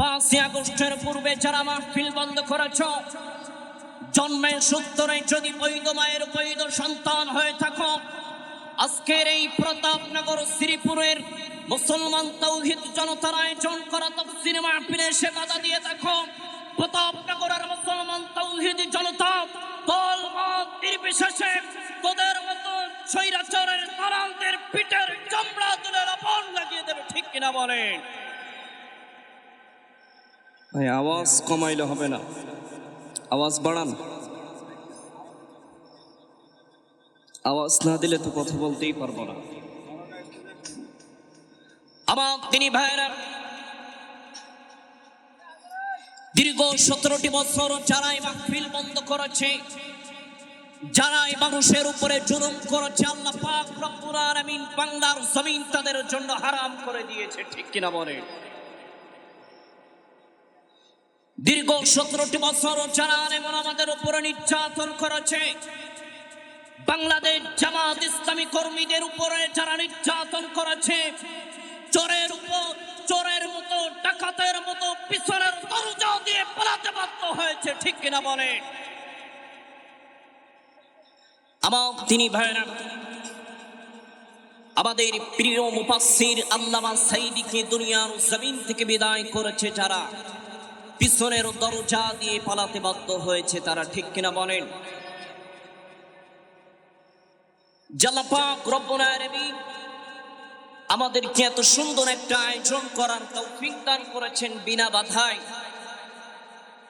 5ই আগস্টের পূর্বে যারা মাহফিল বন্ধ করেছ, জন্মের সূত্রে যদি বৈধ মায়ের বৈধ সন্তান হয়ে থাকো, আজকের এই প্রতাপনগর শ্রীপুরের মুসলমান তাওহীদ জনতার আয়োজন করা তাফসীর মাহফিলে এসে বাধা দিয়ে দেখো। প্রতাপনগরের মুসলমান তাওহীদ জনতা দল মত নির্বিশেষে তোদের মতো স্বৈরাচারের দালালদের পিঠের চামড়া তুলে লবণ লাগিয়ে দেবে, ঠিক কিনা বলেন? ভাই আওয়াজ কমাইলে হবে না, আওয়াজ বাড়ান। আওয়াজ না দিলে তো কথা বলতেই পারবো না। আমার তিনি ভাইরা দীর্ঘ 17টি বছর যারাই মাহফিল বন্ধ করেছে, যারাই মানুষের উপরে জুলুম করেছে, আল্লাহ পাক রব্বুল আলামিন বাংলার জমিন তাদের জন্য হারাম করে দিয়েছে, ঠিক কিনা বলেন? দীর্ঘ 17টি বছর যারা আমাদের উপরে নির্যাতন করেছে, বাংলাদেশ জামাত ইসলামী কর্মীদের উপরে যারা নির্যাতন করেছে, চোরের মতো ডাকাতের মতো পিছনের দরজা দিয়ে পালাতে বাধ্য হয়েছে, ঠিক কিনা বলেন? আমার তিনি ভাইরা আমাদের প্রিয় মুফাসসির আল্লামা সাঈদীকে দুনিয়ার জমিন থেকে বিদায় করেছে যারা, পিছনের দরজা দিয়ে পালাতে বাধ্য হয়েছে তারা, ঠিক কিনা বলেন? আল্লাহ পাক রব্বুল আলামিন আমাদেরকে এত সুন্দর একটা আয়োজন করার তৌফিক দান করেছেন বিনা বাধায়।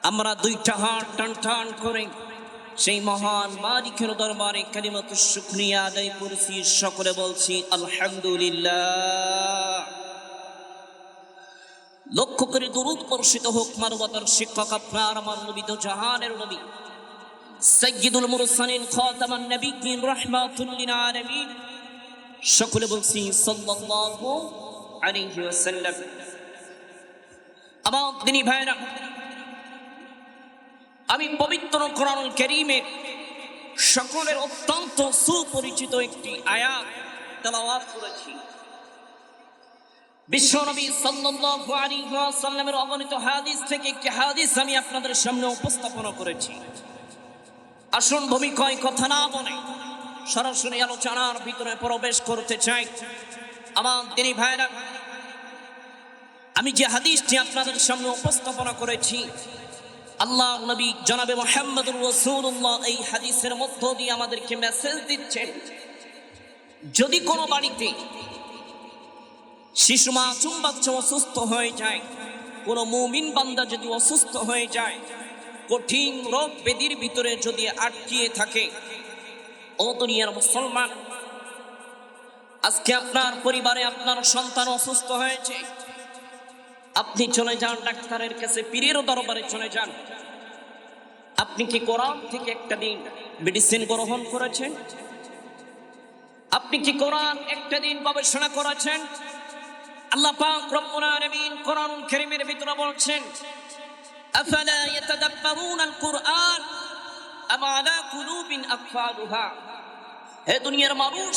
আমরা দুইটা হাত টান টান করে সেই মহান মালিকের দরবারে কালিমাতুশ শুকরিয়া আদায় করেছি, সকলে বলছি আলহামদুলিল্লাহ। লক্ষ্য করে দরুদ বর্ষিত হোক মানবতার শিক্ষক আপনার আমার নবী তো জাহানের নবী সাইয়্যিদুল মুরসালিন খাতামান নবিয়্যিন রাহমাতুল লিল আলামিন, সকলে বলছি সাল্লাল্লাহু আলাইহি ওয়াসাল্লাম। আমার দিনী ভাইরা, আমি পবিত্র কোরআনুল কারীমের সকলের অত্যন্ত সুপরিচিত একটি আয়াত তেলাওয়াত করেছি। বিশ্বনবী সাল্লাল্লাহু আলাইহি ওয়াসাল্লামের অগণিত হাদিস থেকে একটি হাদিস আমি আপনাদের সামনে উপস্থাপন করেছি। আসুন ভূমিকায় কথা না বলে সরাসরি আলোচনার ভিতরে প্রবেশ করতে চাই। আমার দিনী ভাইরা, আমি যে হাদিসটি আপনাদের সামনে উপস্থাপনা করেছি, আল্লাহ নবী জনাবে মুহাম্মদুর রাসূলুল্লাহ এই হাদিসের মধ্য দিয়ে আমাদেরকে মেসেজ দিচ্ছেন, যদি কোনো বাড়িতে শিশু মাসুম বাচ্চা অসুস্থ হয়ে যায়, কোনো মুমিন বান্দা যদি অসুস্থ হয়ে যায়, কঠিন রোগ ব্যাধির ভিতরে যদি আটকিয়ে থাকে, ও দুনিয়ার মুসলমান, আজকে আপনার পরিবারে আপনার সন্তান অসুস্থ হয়েছে, আপনি চলে যান ডাক্তারের কাছে, পীরের দরবারে চলে যান। আপনি কি কোরআন থেকে একটা দিন মেডিসিন গ্রহণ করেছেন? আপনি কি কোরআন একটা দিন গবেষণা করেছেন? আল্লাহ পাক রব্বুল আলামিন কোরআনুল কারীমের ভিতরে বলছেন, আফালা ইয়াতাদাব্বারুনাল কুরআন আম আলা কুলুবিন আকফালুহা। হে দুনিয়ার মানুষ,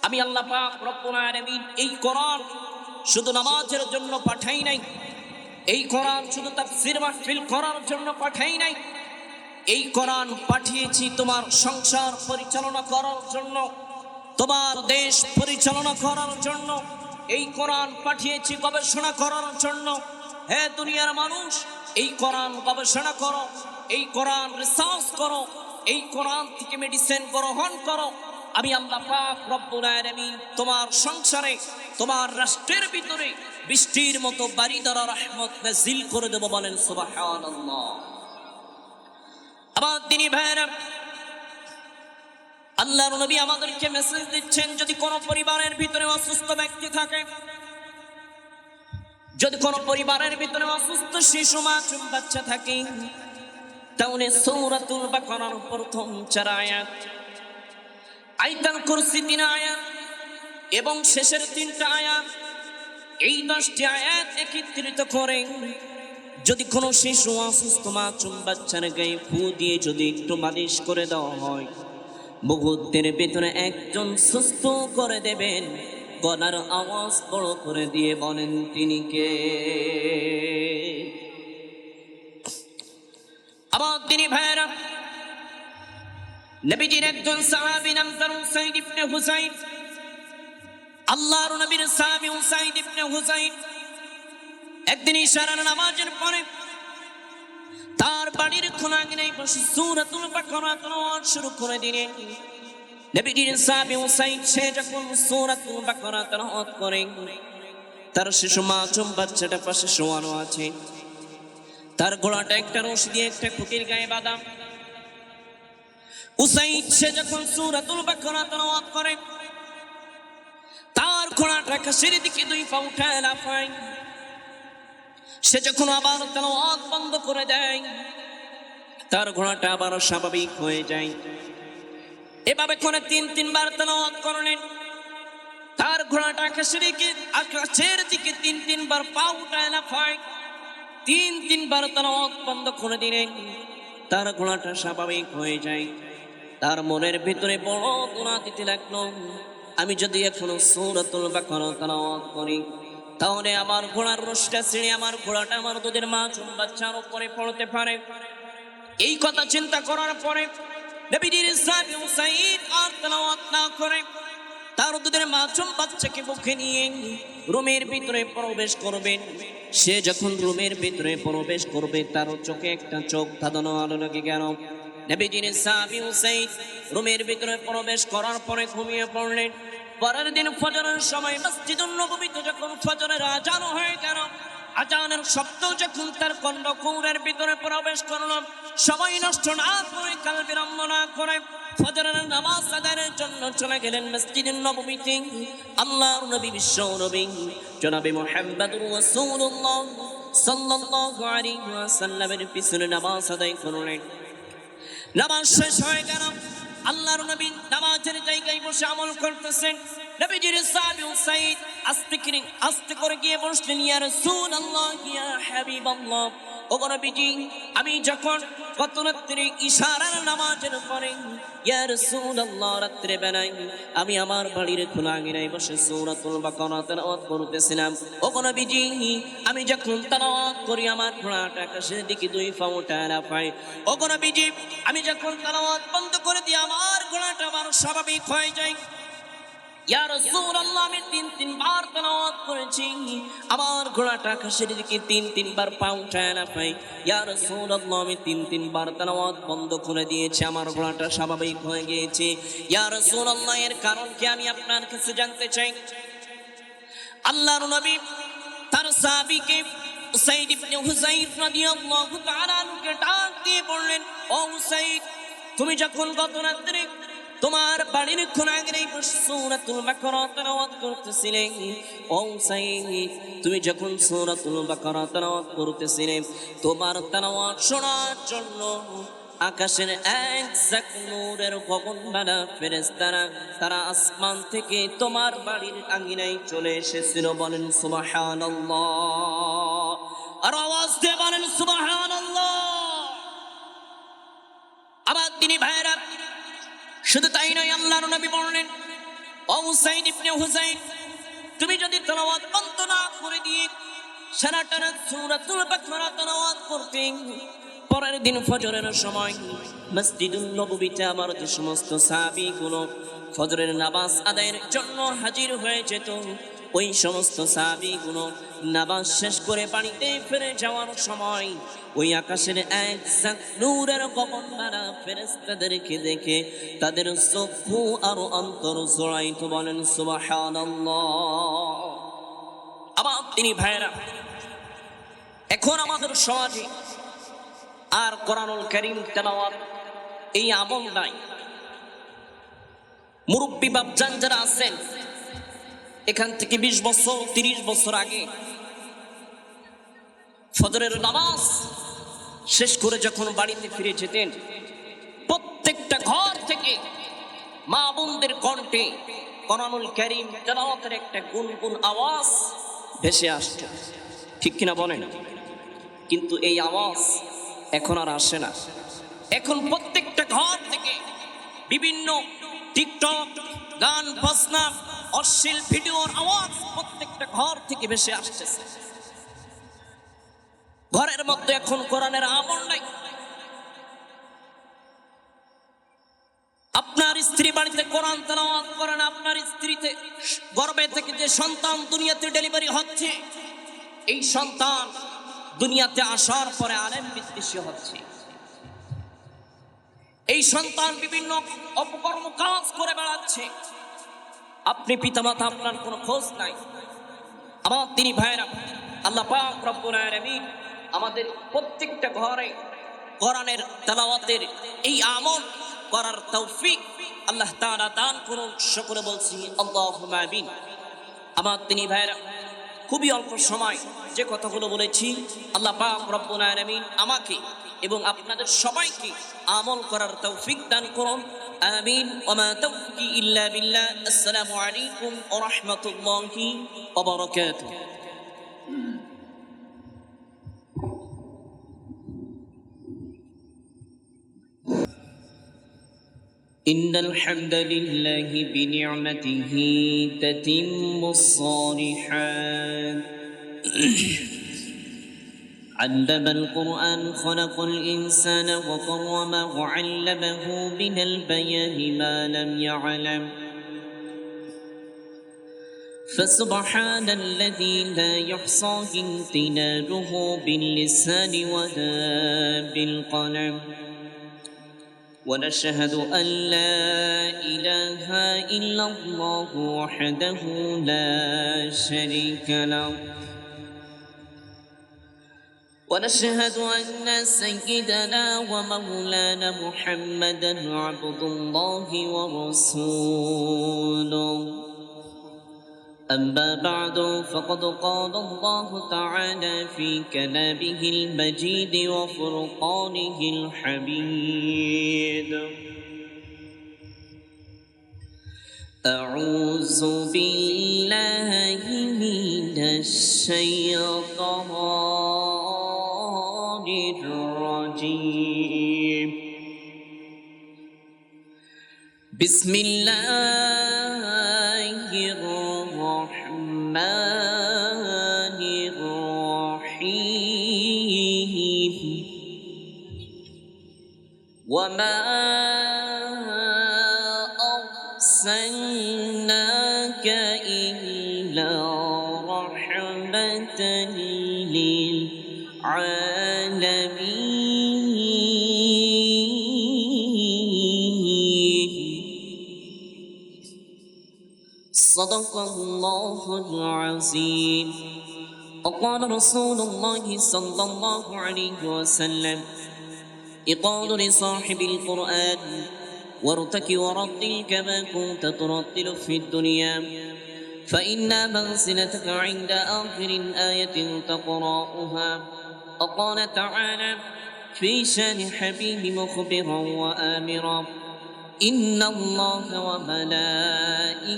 আমি আল্লাহ পাক রব্বুল আলামিন এই কোরআন শুধু নামাজের জন্য পাঠাই নাই, এই কোরআন শুধু তাফসীর মাহফিল করার জন্য পাঠাই নাই, এই কোরআন পাঠিয়েছি তোমার সংসার পরিচালনা করার জন্য, তোমার দেশ পরিচালনা করার জন্য, এই কোরআন পাঠিয়েছি গবেষণা করার জন্য। হে দুনিয়ার মানুষ, এই কোরআন গবেষণা করো, এই কোরআন রিসার্চ করো, এই কোরআন থেকে মেডিসিন গ্রহণ করো। আমি আল্লাহ পাক রব্বুল আলামিন তোমার সংসারে, তোমার রাষ্ট্রের ভিতরে বৃষ্টির মতো বাড়ি দ্বারা রহমত নাজিল করে দেব, বলেন সুবহানাল্লাহ। আমার দিনী ভাইরা, আল্লাহর নবী আমাদেরকে মেসেজ দিচ্ছেন, যদি কোনো পরিবারের ভিতরে অসুস্থ ব্যক্তি থাকে, যদি কোনো পরিবারের ভিতরে অসুস্থ শিশু মাসুম বাচ্চা থাকে, তাহলে সূরাতুল বাকারার প্রথম 4 আয়াত, আয়াতুল কুরসি 3 আয়াত এবং শেষের 3টা আয়াত, এই 10টি আয়াত একত্রিত করে যদি কোনো শিশু অসুস্থ মাসুম বাচ্চার গায়ে ফু দিয়ে যদি একটু মালিশ করে দেওয়া হয়, মুহূর্তের ভেতরে একজন সুস্থ করে দেবেন। গলার আওয়াজ বড় করে দিয়ে বলেন তিনি কে? আমার তিনি ভাইরা, নবীজির একজন সাহাবী নাম তার উসাইদ ইবনে হুসাইন। আল্লাহর নবীর সাহাবী উসাইদ ইবনে হুসাইন একদিন ইশারার নামাজের পরে তার বাড়ির খোলাঙ্গিনায় বসে সূরাতুল বাকারা তেলাওয়াত শুরু করে দিলেন। নবীজির সাহাবী উসাইদ সে যখন সূরাতুল বাকারা তেলাওয়াত করে, তার শিশু মাসুম বাচ্চাটা পাশে শোয়ানো আছে, তার গলাটা একটা রশি দিয়ে একটা খুঁটির গায়ে বাঁধা। উসাইদ সে যখন সূরাতুল বাকারা তেলাওয়াত করে, তার ঘোড়াটা আকাশের দিকে দুই পা উঠায় লাফায়। সে যখন আবার তেলাওয়াত বন্ধ করে দেয়, তার ঘোড়াটা আবার স্বাভাবিক হয়ে যায়। এভাবে করে তিনবার তেলাওয়াত করলেন। তার ঘোড়াটা আকাশের দিকে তিনবার পা উঠায় লাফায়। তিনবার তেলাওয়াত বন্ধ করে দিলেন, তার ঘোড়াটা স্বাভাবিক হয়ে যায়। তার মনের ভিতরে বড় গুনাহ দিতে লাগলো, আমি যদি এখনো সূরাতুল বাকারা তেলাওয়াত করি তাহলে আমার ঘোড়ার রশিটা ছিঁড়ে আমার ঘোড়াটা আমার দুধের মাসুম বাচ্চার উপরে পড়তে পারে। এই কথা চিন্তা করার পরে নবীজির সাহাবী উসাইদ আর তেলাওয়াত না করে তার দুধের মাসুম বাচ্চাকে বুকে নিয়ে রুমের ভিতরে প্রবেশ করবেন। সে যখন রুমের ভিতরে প্রবেশ করবে, তার চোখে একটা চোখ ধাঁধানো আলো লেগে গেল। নবীজির সাহাবী উসাইদ রুমের ভিতরে প্রবেশ করার পরে ঘুমিয়ে পড়লেন। পরের দিন ফজরের সময় মসজিদুন নববীতে যখন ফজরের আজান হয়ে গেল, আজানের শব্দ যখন তার কণ্ঠকুরের ভিতরে প্রবেশ করলো, সময় নষ্ট না করে, কাল বিলম্ব না করে ফজরের নামাজ আদায়ের জন্য চলে গেলেন মসজিদুন নববীতে। আল্লাহর নবী বিশ্ব নবী জনাবে মুহাম্মদুর রাসূলুল্লাহ সাল্লাল্লাহু আলাইহি ওয়াসাল্লামের পিছনে নামাজ আদায় করলেন। নামাজ শেষ হয়ে গেল, আল্লাহর নবী নামাজের জায়গায় বসে আমল করতেছেন। নবীজির সাহাবী উসাইদ আস্তে করে গিয়ে বসলেন। ইয়া রাসূলুল্লাহ, ইয়া হাবিবাল্লাহ, ওগো নবীজি, আমি যখন গত রাত্রে ইশারার নামাজের পরে ইয়া রাসূলুল্লাহ রাত্রে বেলায় আমি আমার বাড়ির খোলা আঙিনায় বসে সূরাতুল বাকারা তেলাওয়াত করতেছিলাম। ওগো নবীজি, আমি যখন তেলাওয়াত করি আমার ঘোড়াটা আকাশের দিকে দুই পা উঠায় লাফায়। ওগো নবীজি, আমি যখন তেলাওয়াত বন্ধ করে দিই আমার ঘোড়াটা আবার স্বাভাবিক হয়ে যায়। ইয়া রাসূলুল্লাহ, আমি তিনবার তেলাওয়াত করেছি, আমার ঘোড়াটা আকাশের দিকে তিনবার পা উঠায় লাফায়। ইয়া রাসূলুল্লাহ, আমি তিনবার তেলাওয়াত বন্ধ করে দিয়েছি, আমার ঘোড়াটা স্বাভাবিক হয়ে গিয়েছে। ইয়া রাসূলুল্লাহ, এর কারণ কি আমি আপনার কাছে জানতে চাই। আল্লাহর নবী তার সাহাবীকে উসাইদ ইবনে হুযাইর রাদিয়াল্লাহু তাআলা আনহুকে ডাক দিয়ে বললেন, ও উসাইদ, তুমি যখন গত রাত্রে তোমার বাড়ির খোলাঙ্গিনায় বসে সূরাতুল বাকারা তেলাওয়াত করতেছিলে, ও উসাইদ, তুমি যখন সূরাতুল বাকারা তেলাওয়াত করতেছিলে, তোমার তেলাওয়াত শোনার জন্য আকাশের এক ঝাঁক নূরের গগনবালা ফেরেশতারা তারা আসমান থেকে তোমার বাড়ির আঙ্গিনায় চলে এসেছিল। বলেন সুবহানাল্লাহ, আর আওয়াজ দিয়ে বলেন সুবহানাল্লাহ। আবার তিনি ভাইরা, শুধু তাই নয়, আল্লাহর নবী বললেন, ও উসাইদ ইবনে হুযাইর, তুমি যদি তেলাওয়াত বন্ধ না করে দিয়ে সারাটা রাত সূরাতুল বাকারা তেলাওয়াত করতে, পরের দিন ফজরের সময় মসজিদুন নববীতে আমার যে সমস্ত সাহাবীগুলো ফজরের নামাজ আদায়ের জন্য হাজির হয়ে যেত, ওই সমস্ত সাহাবীগুলো নামাজ শেষ করে বাড়িতে ফিরে যাওয়ার সময় ওই আকাশের এক ঝাঁক নূরের গগনবালা ফেরেশতাদেরকে দেখে তাদের চক্ষু আর অন্তর জোড়াইত। বলেন সুবহানাল্লাহ। আবার তিনি ভাইরা, এখন আমাদের সমাজে আর কোরআনুল কারীম তেলাওয়াত এই আমল নাই। মুরব্বী বাপজান যারা আছেন, এখান থেকে 20 বছর 30 বছর আগে ফজরের নামাজ শেষ করে যখন বাড়িতে ফিরে যেতেন, প্রত্যেকটা ঘর থেকে মা বোনদের কণ্ঠে কোরআনুল কারীম তেলাওয়াতের একটা গুনগুন আওয়াজ ভেসে আসত। ঠিক কিনা বলেন? কিন্তু এই আওয়াজ এখন আর আসে না। এখন প্রত্যেকটা ঘর থেকে বিভিন্ন টিকটক, গান বাজনা, অশ্লীল ভিডিওর আওয়াজ প্রত্যেকটা ঘর থেকে ভেসে আসতেছে। ঘরের মধ্যে এখন কোরআনের আমল নাই। বাড়িতে কোরআন তেলাওয়াত করেন, আপনার স্ত্রীতে গর্ভে থেকে যে সন্তান দুনিয়াতে ডেলিভারি হচ্ছে, এই সন্তান দুনিয়াতে আসার পরে আলেম বিদ্বেষী হচ্ছে। এই সন্তান বিভিন্ন অপকর্ম কাজ করে বেড়াচ্ছে, আপনি পিতামাতা, আপনার কোনো খোঁজ নাই। আমার তিনি ভাইরা, আল্লাহ পাক রব্বুল আলামিন আমাদের প্রত্যেকটা ঘরে কোরআনের তেলাওয়াতের এই আমল করার তৌফিক আল্লাহ তাআলা দান করুন। সকলে বলছি আল্লাহুম্মা আমিন। আমার তিনি ভাইরা, খুবই অল্প সময় যে কথাগুলো বলেছি, আল্লাহ পাক রব্বুল আলামিন আমাকে এবং আপনাদের সবাইকে আমল করার তৌফিক দান করুন। আমিন। ওয়া মা তাওফিকি ইল্লা বিল্লাহ। আসসালামু আলাইকুম ওয়া রাহমাতুল্লাহি ওয়া বারাকাতুহু। إن الحمد لله بنعمته تتم الصالحات. علم القرآن خلق الإنسان وكرمه وعلمه من البيان ما لم يعلم. فسبحان الذي لا يحصى امتنانه باللسان ولا بالقلم. ونشهد أن لا إله إلا الله وحده لا شريك له. ونشهد أن سيدنا ومولانا محمدا عبد الله ورسوله. أما بعد، فقد قال الله تعالى في كلامه المجيد وفرقانه الحميد: أعوذ بالله من الشيطان الرجيم. بسم الله الرحمن الرحيم. وما أرسلناك إلا رحمة للعالمين. صدق الله العظيم. وقال رسول الله صلى الله عليه وسلم: اقعد لصاحب القرآن وارتك ورتل كما كنت ترتل في الدنيا، فإن منزلتك عند آخر آية تقرأها. وقال تعالى في شان حبيب مخبرا وآمرا: إن الله وملائكته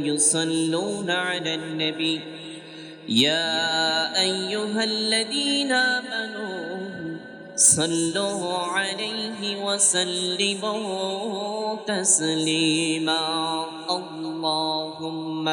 يصلون على النبي يا أيها الذين آمنوا صلوا عليه وسلموا تسليما. اللهم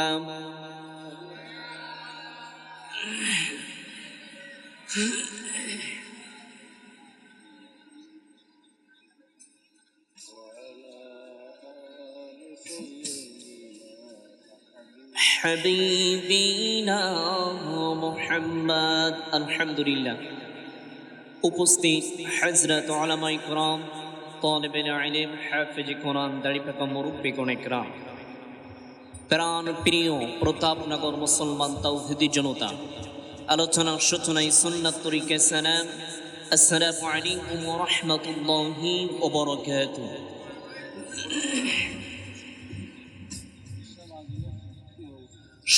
হাবিবিনা মুহাম্মদ। আলহামদুলিল্লাহ। উপস্থিত হযরত উলামায়ে কিরাম, তালিবে ইলম, হাফেজে কোরআন, দাড়িপাকা মুরব্বিগণ ইকরাম, প্রাণ প্রিয় প্রতাপনগর মুসলমান তাওহীদি জনতা, আলোচনা সূচনায় সুন্নাত তরিকা সালাম। আসসালামু আলাইকুম ওয়া রাহমাতুল্লাহি ওয়া বারাকাতুহু।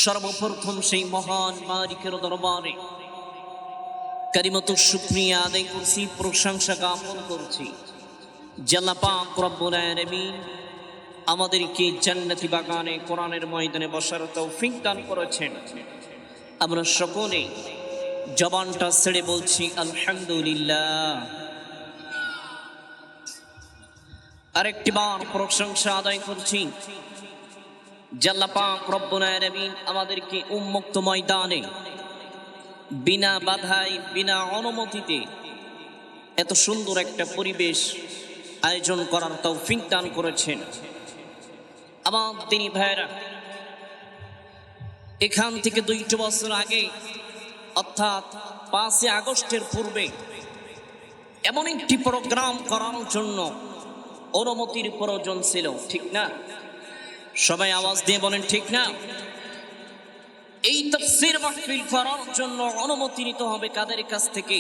সর্বপ্রথম সেই মহান মালিকের দরবারে কালিমাতুশ শুকরিয়া আদায় করছি, প্রশংসা জ্ঞাপন করছি যে আল্লাহ পাক রব্বুল আলামিন আমাদেরকে জান্নাতি বাগানে কোরআনের ময়দানে বসার তৌফিক দান করেছেন। আমরা সকলে জবানটা ছেড়ে বলছি আলহামদুলিল্লাহ। আরেকটিবার প্রশংসা আদায় করছি যে আল্লাহ পাক রব্বুল আলামিন আমাদেরকে উন্মুক্ত ময়দানে বিনা বাধায়, বিনা অনুমতিতে এত সুন্দর একটা পরিবেশ আয়োজন করার তৌফিক দান করেছেন। আমার তিনি ভাইরা, এখান থেকে 2টি বছর আগে অর্থাৎ 5 আগস্টের পূর্বে এমন একটি প্রোগ্রাম করার জন্য অনুমতির প্রয়োজন ছিল, ঠিক না? সবাই আওয়াজ দিয়ে বলেন ঠিক না? এই তাফসীর মাহফিল করার জন্য অনুমতি নিতে হবে কাদের কাছ থেকে?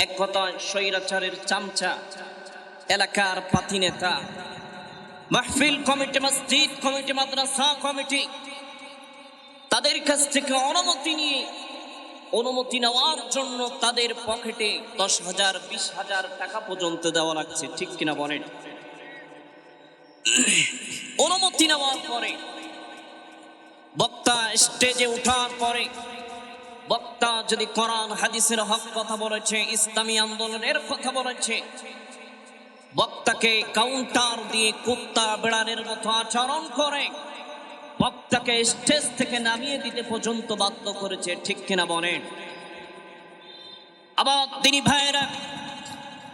এক কথায় স্বৈরাচারের চামচা, এলাকার পাতি নেতা, মাহফিল কমিটি, মসজিদ কমিটি, মাদ্রাসা কমিটি, তাদের কাছ থেকে অনুমতি নেওয়ার জন্য তাদের পকেটে 10,000 20,000 টাকা পর্যন্ত দেওয়া লাগছে, ঠিক কিনা বলেন? অনুমতি নেওয়ার পরে বক্তা স্টেজে ওঠার পরে বক্তা যদি কোরআন হাদিসের হক কথা বলেছে, ইসলামী আন্দোলনের কথা বলেছে, বক্তাকে কাউন্টার দিয়ে কুত্তা বেড়ালের মতো আচরণ করে বক্তাকে স্টেজ থেকে নামিয়ে দিতে পর্যন্ত বাধ্য করেছে, ঠিক কিনা বলেন? আবার তিনি ভাইয়েরা,